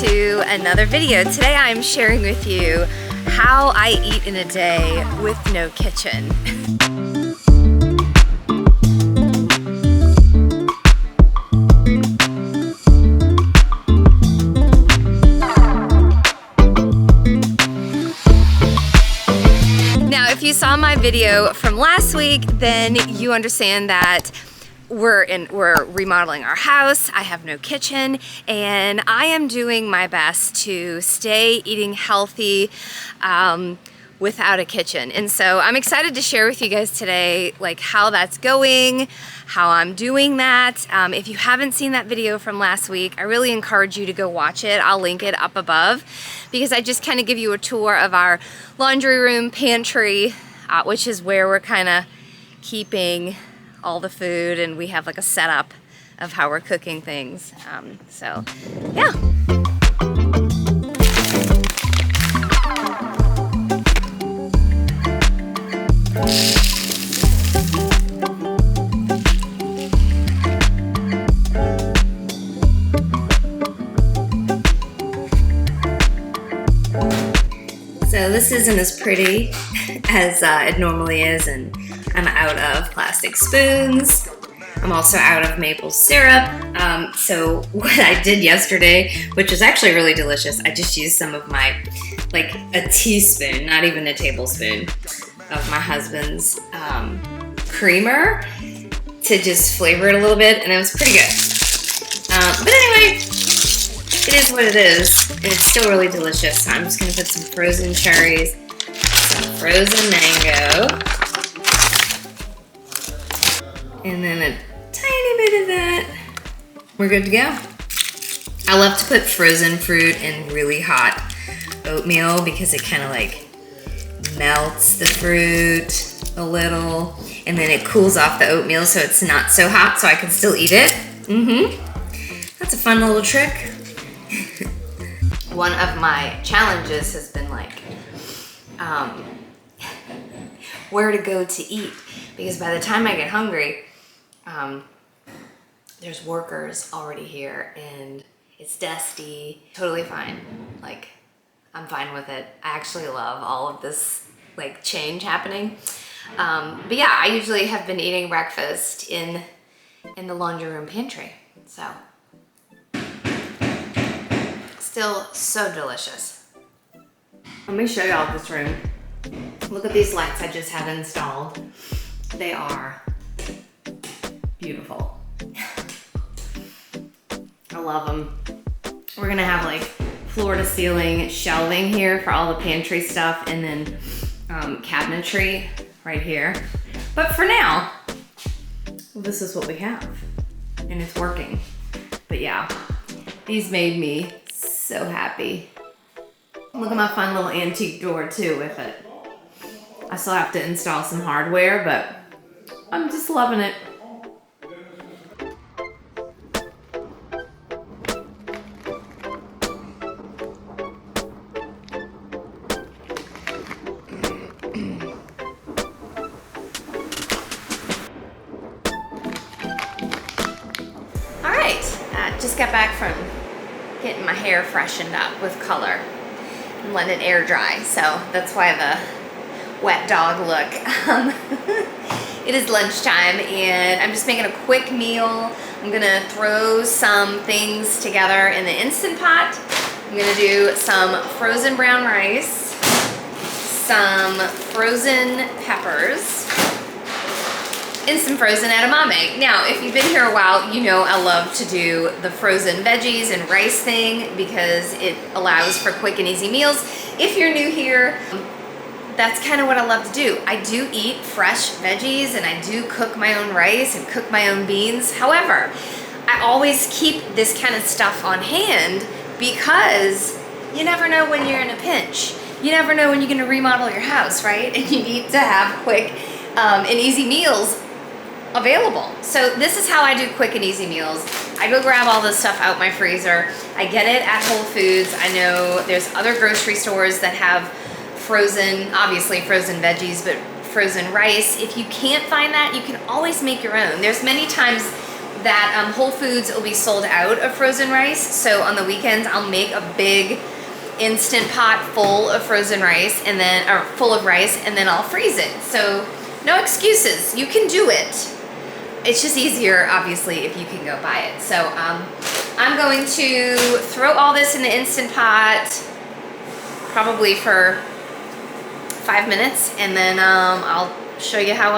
to another video. Today I'm sharing with you how I eat in a day with no kitchen. Now, if you saw my video from last week, then you understand that we're remodeling our house. I have no kitchen, and I am doing my best to stay eating healthy without a kitchen. And so I'm excited to share with you guys today like how that's going, how I'm doing that. If you haven't seen that video from last week, I really encourage you to go watch it. I'll link it up above because I just kind of give you a tour of our laundry room pantry, which is where we're kind of keeping all the food, and we have like a setup of how we're cooking things. So yeah. So this isn't as pretty as it normally is, and I'm out of plastic spoons. I'm also out of maple syrup. So what I did yesterday, which was actually really delicious, I just used some of my, like a teaspoon, not even a tablespoon, of my husband's creamer to just flavor it a little bit, and it was pretty good. But anyway, it is what it is, and it's still really delicious. So I'm just gonna put some frozen cherries, some frozen mango, and then a tiny bit of that. We're good to go. I love to put frozen fruit in really hot oatmeal because it kind of like melts the fruit a little, and then it cools off the oatmeal so it's not so hot so I can still eat it. That's a fun little trick. One of my challenges has been like where to go to eat, because by the time I get hungry, there's workers already here and it's dusty. Totally fine. Like, I'm fine with it. I actually love all of this like change happening. But yeah, I usually have been eating breakfast in the laundry room pantry. So still so delicious. Let me show y'all this room. Look at these lights I just have installed. They are beautiful. I love them. We're gonna have like floor to ceiling shelving here for all the pantry stuff, and then cabinetry right here. But for now, this is what we have, and it's working. But yeah, these made me so happy. Look at my fun little antique door too with it. I still have to install some hardware, but I'm just loving it. All right, just got back from getting my hair freshened up with color and letting it air dry. So that's why the wet dog look. It is lunchtime and I'm just making a quick meal. I'm gonna throw some things together in the Instant Pot. I'm gonna do some frozen brown rice, some frozen peppers, and some frozen edamame. Now, if you've been here a while, you know I love to do the frozen veggies and rice thing because it allows for quick and easy meals. If you're new here, that's kind of what I love to do. I do eat fresh veggies and I do cook my own rice and cook my own beans. However, I always keep this kind of stuff on hand because you never know when you're in a pinch. You never know when you're gonna remodel your house, right? And you need to have quick and easy meals available. So this is how I do quick and easy meals. I go grab all this stuff out my freezer. I get it at Whole Foods. I know there's other grocery stores that have frozen, obviously frozen veggies, but frozen rice. If you can't find that, you can always make your own. There's many times that Whole Foods will be sold out of frozen rice. So on the weekends, I'll make a big instant pot full of frozen rice and then, or full of rice, and then I'll freeze it. So no excuses, you can do it. It's just easier, obviously, if you can go buy it. So I'm going to throw all this in the Instant Pot, probably for 5 minutes, and then I'll show you how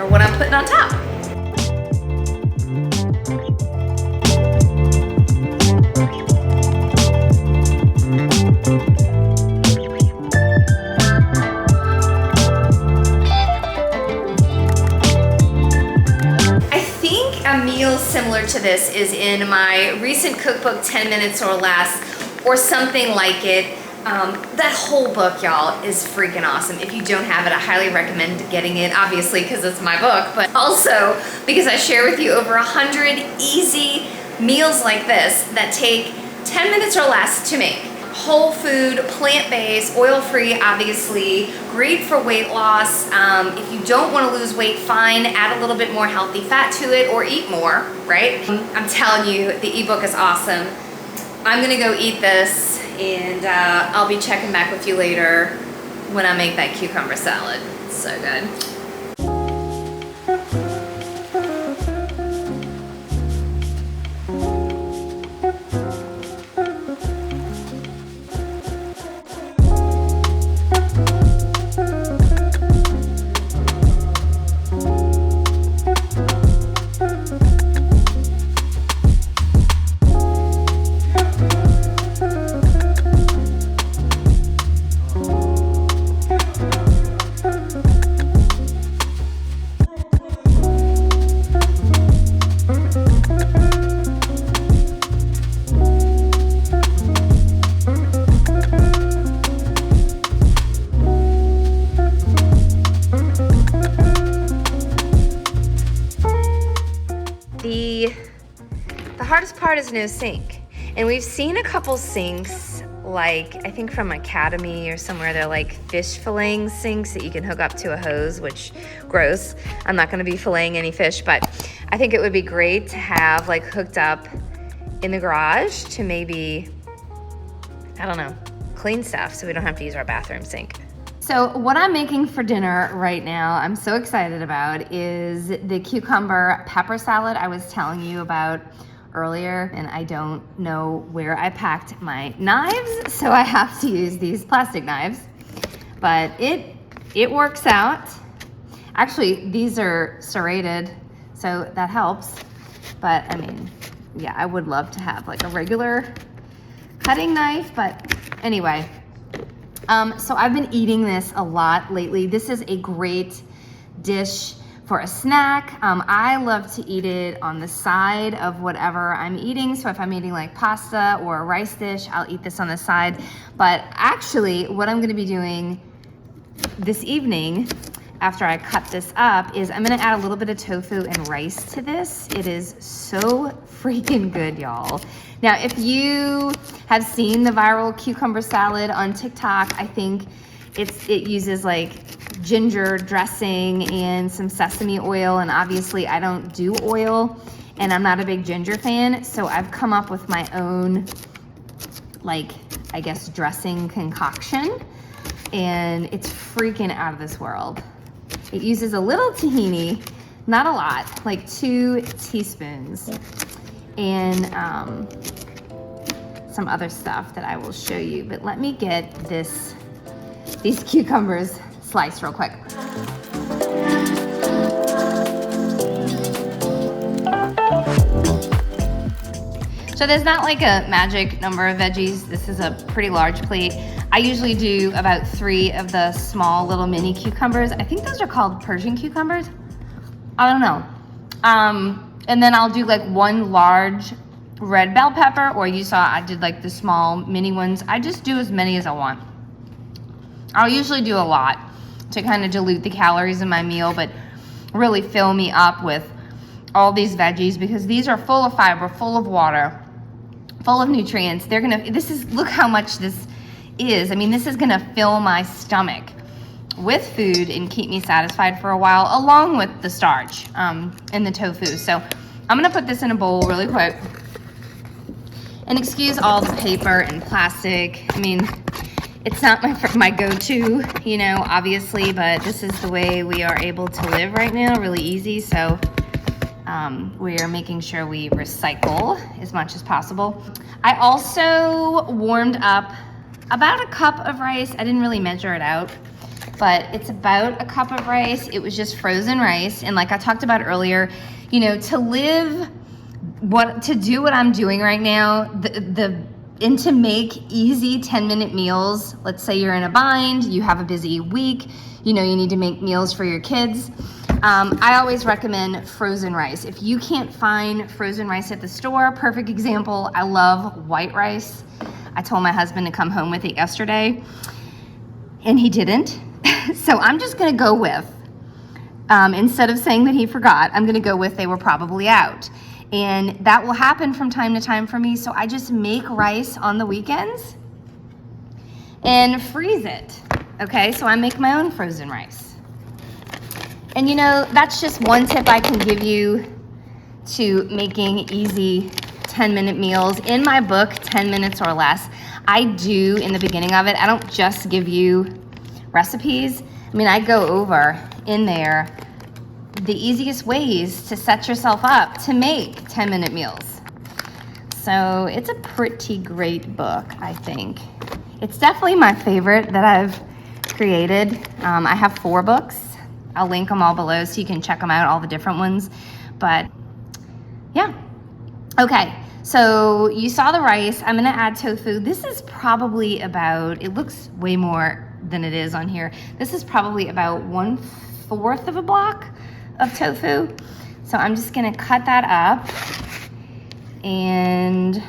what I'm putting on top. A meal similar to this is in my recent cookbook, 10 Minutes or Less, or something like it. That whole book, y'all, is freaking awesome. If you don't have it, I highly recommend getting it, obviously because it's my book, but also because I share with you over 100 easy meals like this that take 10 minutes or less to make. Whole food, plant-based, oil-free, obviously, great for weight loss. If you don't want to lose weight, fine, add a little bit more healthy fat to it or eat more, right? I'm telling you, the ebook is awesome. I'm gonna go eat this, and I'll be checking back with you later when I make that cucumber salad. It's so good. The hardest part is no sink. And we've seen a couple sinks, like I think from Academy or somewhere, they're like fish filleting sinks that you can hook up to a hose, which gross. I'm not gonna be filleting any fish, but I think it would be great to have like hooked up in the garage to maybe, I don't know, clean stuff so we don't have to use our bathroom sink. So what I'm making for dinner right now, I'm so excited about, is the cucumber pepper salad I was telling you about earlier, and I don't know where I packed my knives, so I have to use these plastic knives, but it works out. Actually, these are serrated, so that helps, but I mean, yeah, I would love to have like a regular cutting knife, but anyway. So I've been eating this a lot lately. This is a great dish for a snack. I love to eat it on the side of whatever I'm eating. So if I'm eating like pasta or a rice dish, I'll eat this on the side. But actually, what I'm gonna be doing this evening after I cut this up is I'm gonna add a little bit of tofu and rice to this. It is so freaking good, y'all. Now, if you have seen the viral cucumber salad on TikTok, I think it uses like ginger dressing and some sesame oil, and obviously I don't do oil and I'm not a big ginger fan, so I've come up with my own, like, I guess dressing concoction, and it's freaking out of this world. It uses a little tahini, not a lot, like 2 teaspoons, and some other stuff that I will show you. But let me get these cucumbers sliced real quick. So there's not like a magic number of veggies. This is a pretty large plate. I usually do about 3 of the small little mini cucumbers. I think those are called Persian cucumbers. I don't know. And then I'll do like 1 large red bell pepper, or you saw I did like the small mini ones. I just do as many as I want. I'll usually do a lot to kind of dilute the calories in my meal, but really fill me up with all these veggies, because these are full of fiber, full of water, full of nutrients. Look how much this is. I mean, this is gonna fill my stomach with food and keep me satisfied for a while, along with the starch and the tofu. So I'm gonna put this in a bowl really quick. And excuse all the paper and plastic. I mean, it's not my go-to, you know, obviously, but this is the way we are able to live right now, really easy. So we are making sure we recycle as much as possible. I also warmed up about a cup of rice. I didn't really measure it out, but it's about a cup of rice. It was just frozen rice. And like I talked about earlier, you know, to do what I'm doing right now, and to make easy 10-minute meals. Let's say you're in a bind, you have a busy week, you know, you need to make meals for your kids. I always recommend frozen rice. If you can't find frozen rice at the store, perfect example, I love white rice. I told my husband to come home with it yesterday, and he didn't. So I'm just gonna go with, instead of saying that he forgot, I'm gonna go with they were probably out. And that will happen from time to time for me, so I just make rice on the weekends and freeze it, okay? So I make my own frozen rice. And you know, that's just one tip I can give you to making easy 10-minute meals. In my book, 10 minutes or less, I do, in the beginning of it, I don't just give you recipes. I mean, I go over in there the easiest ways to set yourself up to make 10-minute meals. So it's a pretty great book, I think. It's definitely my favorite that I've created. I have 4 books. I'll link them all below so you can check them out, all the different ones. But yeah. Okay, so you saw the rice. I'm gonna add tofu. This is probably about, it looks way more than it is on here. This is probably about 1/4 of a block of tofu. So I'm just gonna cut that up. And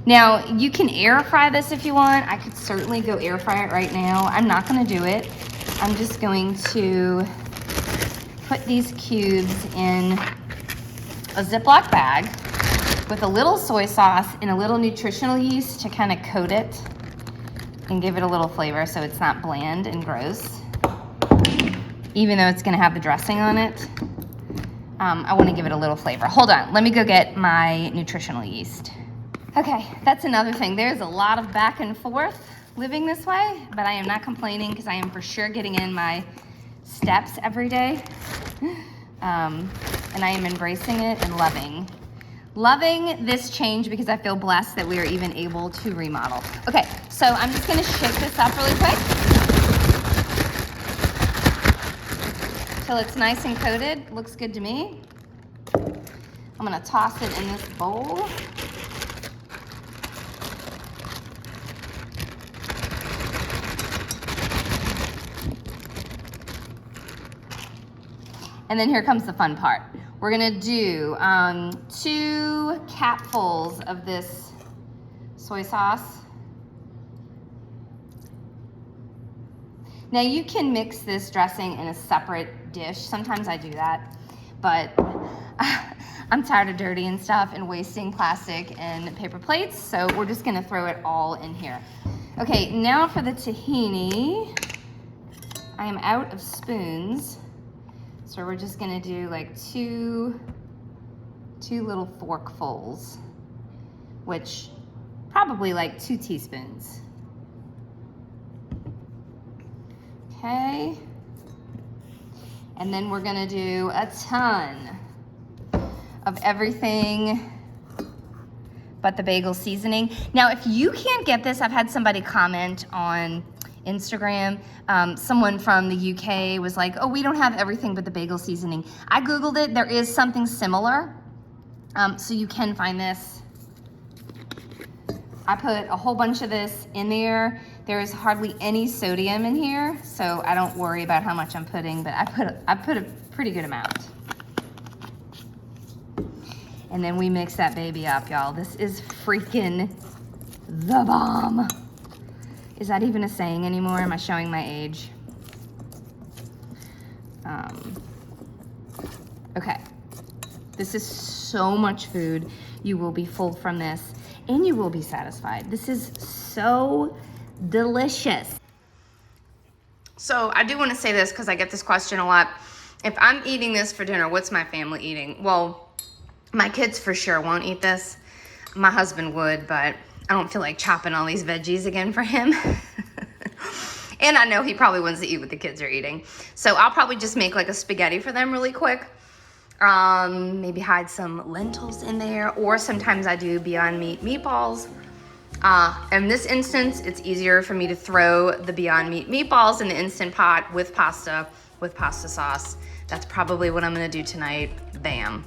now you can air fry this if you want. I could certainly go air fry it right now. I'm not gonna do it. I'm just going to put these cubes in a Ziploc bag with a little soy sauce and a little nutritional yeast to kind of coat it and give it a little flavor so it's not bland and gross. Even though it's gonna have the dressing on it, I wanna give it a little flavor. Hold on, let me go get my nutritional yeast. Okay, that's another thing. There's a lot of back and forth living this way, but I am not complaining because I am for sure getting in my steps every day. And I am embracing it and loving this change because I feel blessed that we are even able to remodel. Okay, so I'm just gonna shake this up really quick till it's nice and coated. Looks good to me. I'm gonna toss it in this bowl. And then here comes the fun part. We're gonna do 2 capfuls of this soy sauce. Now you can mix this dressing in a separate dish. Sometimes I do that, but I'm tired of dirtying stuff and wasting plastic and paper plates, so we're just gonna throw it all in here. Okay, now for the tahini. I am out of spoons. So we're just gonna do like two little forkfuls, which probably like 2 teaspoons. Okay. And then we're gonna do a ton of everything but the bagel seasoning. Now, if you can't get this, I've had somebody comment on Instagram. Someone from the UK was like, oh, we don't have everything but the bagel seasoning. I Googled it. There is something similar. So you can find this. I put a whole bunch of this in there. There is hardly any sodium in here, so I don't worry about how much I'm putting, but I put a pretty good amount. And then we mix that baby up, y'all. This is freaking the bomb. Is that even a saying anymore? Am I showing my age? Okay. This is so much food. You will be full from this and you will be satisfied. This is so delicious. So I do want to say this because I get this question a lot. If I'm eating this for dinner, what's my family eating? Well, My kids for sure won't eat this. My husband would, but I don't feel like chopping all these veggies again for him. And I know he probably wants to eat what the kids are eating. So I'll probably just make like a spaghetti for them really quick. Maybe hide some lentils in there, or sometimes I do Beyond Meat meatballs. In this instance, it's easier for me to throw the Beyond Meat meatballs in the Instant Pot with pasta sauce. That's probably what I'm gonna do tonight. Bam.